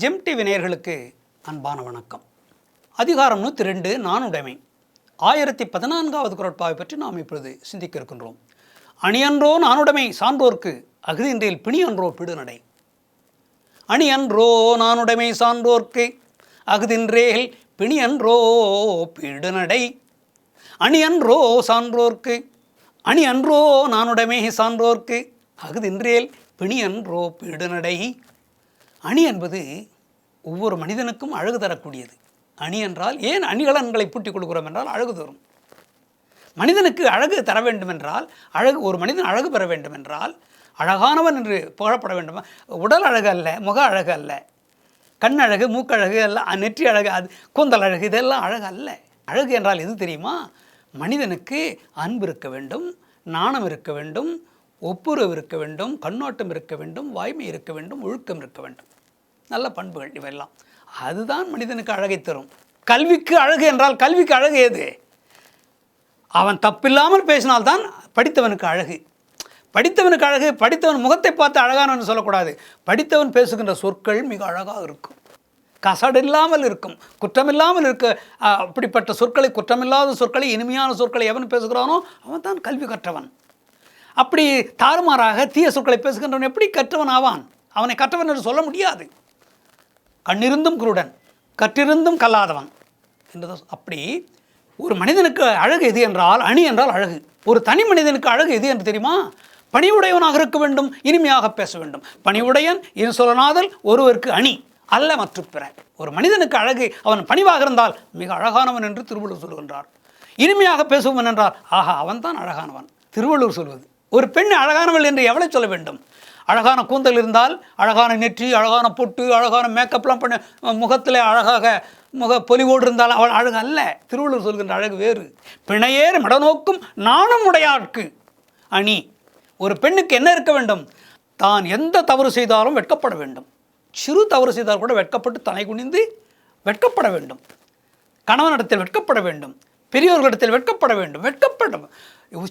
GeM TV நேயர்களுக்கு அன்பான வணக்கம். அதிகாரம் 102 நாணுடைமை 1014வது குறட்பாவை பற்றி நாம் இப்பொழுது சிந்திக்க இருக்கின்றோம். அணியன்றோ நாணுடைமை சான்றோர்க்கு அகுதின்றேல் பிணியன்றோ பிடுநடை. அணியன்றோ நாணுடைமை சான்றோர்க்கு அகுதின்றேல் பிணியன்றோ பிடுநடை. அணியன்றோ சான்றோர்க்கு அணியன்றோ நாணுடைமை சான்றோர்க்கு அகுதின்றேல் பிணியன்றோ பிடுநடை. அணி என்பது ஒவ்வொரு மனிதனுக்கும் அழகு தரக்கூடியது. அணி என்றால் ஏன் அணிகலன்களை பூட்டிக் கொடுக்கிறோம் என்றால் அழகு தரும். மனிதனுக்கு அழகு தர வேண்டும் என்றால் ஒரு மனிதன் அழகு பெற வேண்டும் என்றால் அழகானவன் என்று புகழப்பட வேண்டும். உடல் அழகு அல்ல, முக அழகு அல்ல, கண் அழகு, மூக்கழகு எல்லாம், நெற்றி அழகு, அது கூந்தல் அழகு, இதெல்லாம் அழகு அல்ல. அழகு என்றால் எது தெரியுமா? மனிதனுக்கு அன்பு இருக்க வேண்டும், நாணம் இருக்க வேண்டும், ஒப்புரவு இருக்க வேண்டும், கண்ணோட்டம் இருக்க வேண்டும், வாய்மை இருக்க வேண்டும், ஒழுக்கம் இருக்க வேண்டும். நல்ல பண்புகள் இவையெல்லாம். அதுதான் மனிதனுக்கு அழகை தரும். கல்விக்கு அழகு என்றால் கல்விக்கு அழகு ஏது? அவன் தப்பில்லாமல் பேசினால்தான் படித்தவனுக்கு அழகு. படித்தவனுக்கு அழகு படித்தவன் முகத்தை பார்த்து அழகானவன் சொல்லக்கூடாது. படித்தவன் பேசுகின்ற சொற்கள் மிக அழகாக இருக்கும், கசடு இல்லாமல் இருக்கும், குற்றமில்லாமல் இருக்க. அப்படிப்பட்ட சொற்களை, குற்றமில்லாத சொற்களை, இனிமையான சொற்களை எவன் பேசுகிறானோ அவன் தான் கல்வி கற்றவன். அப்படி தாறுமாறாக தீய சொற்களை பேசுகின்றவன் எப்படி கற்றவன் ஆவான்? அவனை கற்றவன் என்று சொல்ல முடியாது. கண்ணிருந்தும் குருடன், கற்றிருந்தும் கல்லாதவன் என்றது. அப்படி ஒரு மனிதனுக்கு அழகு எது என்றால் அணி என்றால் அழகு. ஒரு தனி மனிதனுக்கு அழகு எது என்று தெரியுமா? பணிவுடையவனாக இருக்க வேண்டும், இனிமையாக பேச வேண்டும். பணிவுடையன் இன்சொலனாதல் ஒருவருக்கு அணி அல்ல மற்ற பிற. ஒரு மனிதனுக்கு அழகு அவன் பணிவாக இருந்தால் மிக அழகானவன் என்று திருவள்ளுவர் சொல்கின்றார். இனிமையாக பேசுவன் என்றால் ஆஹா அவன் தான் அழகானவன் திருவள்ளுவர் சொல்வது. ஒரு பெண் அழகானவள் என்று எவ்வளவு சொல்ல வேண்டும்? அழகான கூந்தல் இருந்தால், அழகான நெற்றி, அழகான பொட்டு, அழகான மேக்கப்லாம் பண்ண, முகத்தில் அழகாக பொலிவோடு இருந்தால் அவள் அழகு அல்ல. திருவள்ளுவர் சொல்கின்ற அழகு வேறு. பிணையேறு மடநோக்கும் நாணம் உடையாட்கு அணி. ஒரு பெண்ணுக்கு என்ன இருக்க வேண்டும்? தான் எந்த தவறு செய்தாலும் வெட்கப்பட வேண்டும். சிறு தவறு செய்தால் கூட வெட்கப்பட்டு தலை குனிந்து வெட்கப்பட வேண்டும். கணவனிடத்தில் வெட்கப்பட வேண்டும், பெரியோர்களிடத்தில் வெட்கப்பட வேண்டும். வெட்கப்படும்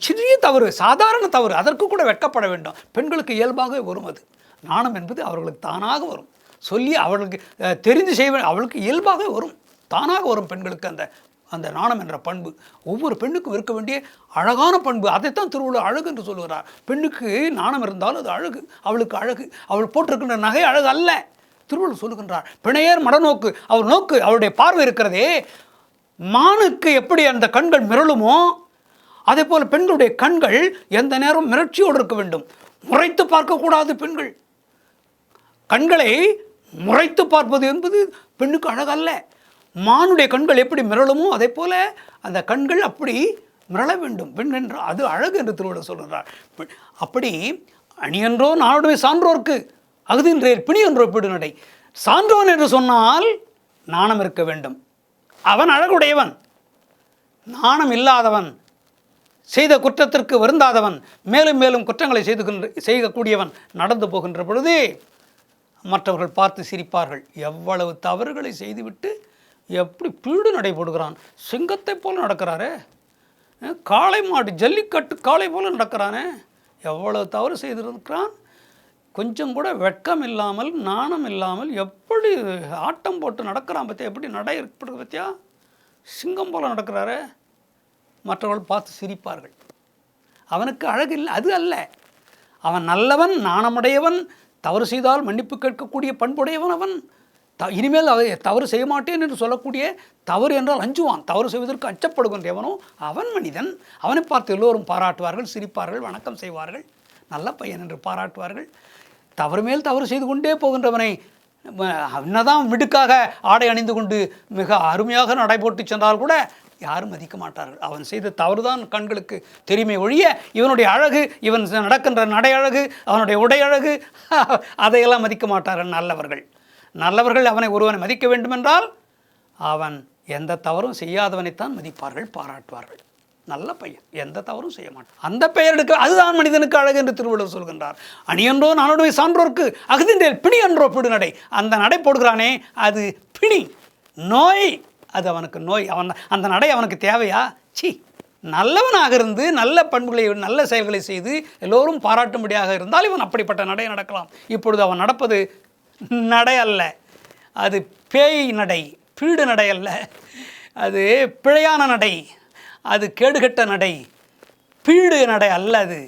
சிறிய தவறு, சாதாரண தவறு, அதற்கு கூட வெட்கப்பட வேண்டும். பெண்களுக்கு இயல்பாகவே வரும் அது. நாணம் என்பது அவர்களுக்கு தானாக வரும். சொல்லி அவர்களுக்கு தெரிந்து செய்வ அவளுக்கு இயல்பாகவே வரும், தானாக வரும் பெண்களுக்கு அந்த அந்த நாணம் என்ற பண்பு. ஒவ்வொரு பெண்ணுக்கும் இருக்க வேண்டிய அழகான பண்பு. அதைத்தான் திருவள்ளுவர் அழகு என்று சொல்கிறார். பெண்ணுக்கு நாணம் இருந்தாலும் அது அழகு, அவளுக்கு அழகு. அவள் போட்டிருக்கின்ற நகை அழகு அல்ல. திருவள்ளுவர் சொல்லுகின்றார் பிணையேர் மடநோக்கு. அவர் நோக்கு, அவருடைய பார்வை இருக்கிறதே, மானுக்கு எப்படி அந்த கண்கள் மிரளுமோ அதே போல் பெண்களுடைய கண்கள் எந்த நேரம் மிரட்சியோடு இருக்க வேண்டும். முறைத்து பார்க்கக்கூடாது. பெண்கள் கண்களை முறைத்து பார்ப்பது என்பது பெண்ணுக்கு அழகல்ல. மானுடைய கண்கள் எப்படி மிரளுமோ அதே போல அந்த கண்கள் அப்படி மிரள வேண்டும். பெண் என்று அது அழகு என்று திருவள்ளுவர் சொல்கிறார். அப்படி அணியன்றோ நாணுடைமை சான்றோர்க்கு அகுதின்றேல் பிணியன்றோ பிடுநடை. சான்றோன் என்று சொன்னால் நாணம் இருக்க வேண்டும். அவன் அழகுடையவன். நாணம் இல்லாதவன், செய்த குற்றத்திற்கு வருந்தாதவன், மேலும் மேலும் குற்றங்களை செய்யக்கூடியவன் நடந்து போகின்ற பொழுது மற்றவர்கள் பார்த்து சிரிப்பார்கள். எவ்வளவு தவறுகளை செய்துவிட்டு எப்படி பீடு நடைபோடுகிறான், சிங்கத்தை போல நடக்கிறாரே, காளை மாடு ஜல்லிக்கட்டு காளை போல நடக்கிறானே, எவ்வளவு தவறு செய்திருக்கிறான். கொஞ்சம் கூட வெட்கம் இல்லாமல், நாணம் இல்லாமல் எப்படி ஆட்டம் போட்டு நடக்கிறான் பற்றியா, எப்படி நடை ஏற்படுது பற்றியா, சிங்கம் போல நடக்கிறாரே. மற்றவர்கள் பார்த்து சிரிப்பார்கள். அவனுக்கு அழகு இல்லை, அது அல்ல. அவன் நல்லவன், நாணமுடையவன், தவறு செய்தால் மன்னிப்பு கேட்கக்கூடிய பண்புடையவன். அவன் இனிமேல் தவறு செய்ய மாட்டேன் என்று சொல்லக்கூடிய, தவறு என்றால் அஞ்சுவான், தவறு செய்வதற்கு அச்சப்படுகின்றவனோ அவன் மனிதன். அவனை பார்த்து எல்லோரும் பாராட்டுவார்கள், சிரிப்பார்கள், வணக்கம் செய்வார்கள், நல்ல பையன் என்று பாராட்டுவார்கள். தவறு மேல் தவறு செய்து கொண்டே போகின்றவனை என்னதான் மிடுக்காக ஆடை அணிந்து கொண்டு மிக அருமையாக நடைபோட்டு சென்றால் கூட யாரும் மதிக்க மாட்டார்கள். அவன் செய்த தவறுதான் கண்களுக்கு தெரியுமே ஒழிய இவனுடைய அழகு, இவன் நடக்கின்ற நடை அழகு, அவனுடைய உடை அழகு, அதையெல்லாம் மதிக்க மாட்டார்கள் நல்லவர்கள். நல்லவர்கள் ஒருவனை மதிக்க வேண்டுமென்றால் அவன் எந்த தவறும் செய்யாதவனைத்தான் மதிப்பார்கள், பாராட்டுவார்கள். நல்ல பையன், எந்த தவறும் செய்ய மாட்டான், அந்த பெயர் எடுக்க, அதுதான் மனிதனுக்கு அழகு என்று திருவள்ளுவர் சொல்கின்றார். அணியன்றோ நாணுடைமை சான்றோர்க்கு அகுதின்றேல் பிணி என்றோ பிடுநடை. அந்த நடை போடுகிறானே அது பிணி, நோய், அது அவனுக்கு நோய். அவன் அந்த நடை அவனுக்கு தேவையா? சி, நல்லவனாக இருந்து நல்ல பண்புகளை, நல்ல செயல்களை செய்து எல்லோரும் பாராட்டும்படியாக இருந்தால் இவன் அப்படிப்பட்ட நடை நடக்கலாம். இப்பொழுது அவன் நடப்பது நடை அல்ல, அது பேய் நடை, பீடு நடை அல்ல, அது பிழையான நடை, அது கேடுகட்ட நடை, பீடு நடை அல்ல அது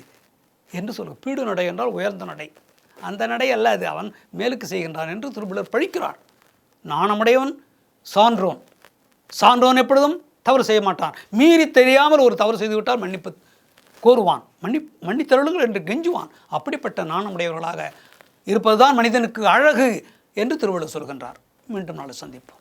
என்று சொல்லுங்கள். பீடு நடை என்றால் உயர்ந்த நடை, அந்த நடை அல்ல அது, அவன் மேலுக்கு செய்கின்றான் என்று திருவள்ளுவர் பழிக்கிறார். நாணமுடையவன் சான்றோன், சான்றோன் எப்பொழுதும் தவறு செய்ய மாட்டான். மீறி தெரியாமல் ஒரு தவறு செய்துவிட்டால் மன்னிப்பு கோருவான், மன்னித்தருளுங்கள் என்று கெஞ்சுவான். அப்படிப்பட்ட நாணமுடையவர்களாக இருப்பதுதான் மனிதனுக்கு அழகு என்று திருவள்ளுவர் சொல்கின்றார். மீண்டும் நாளை சந்திப்போம்.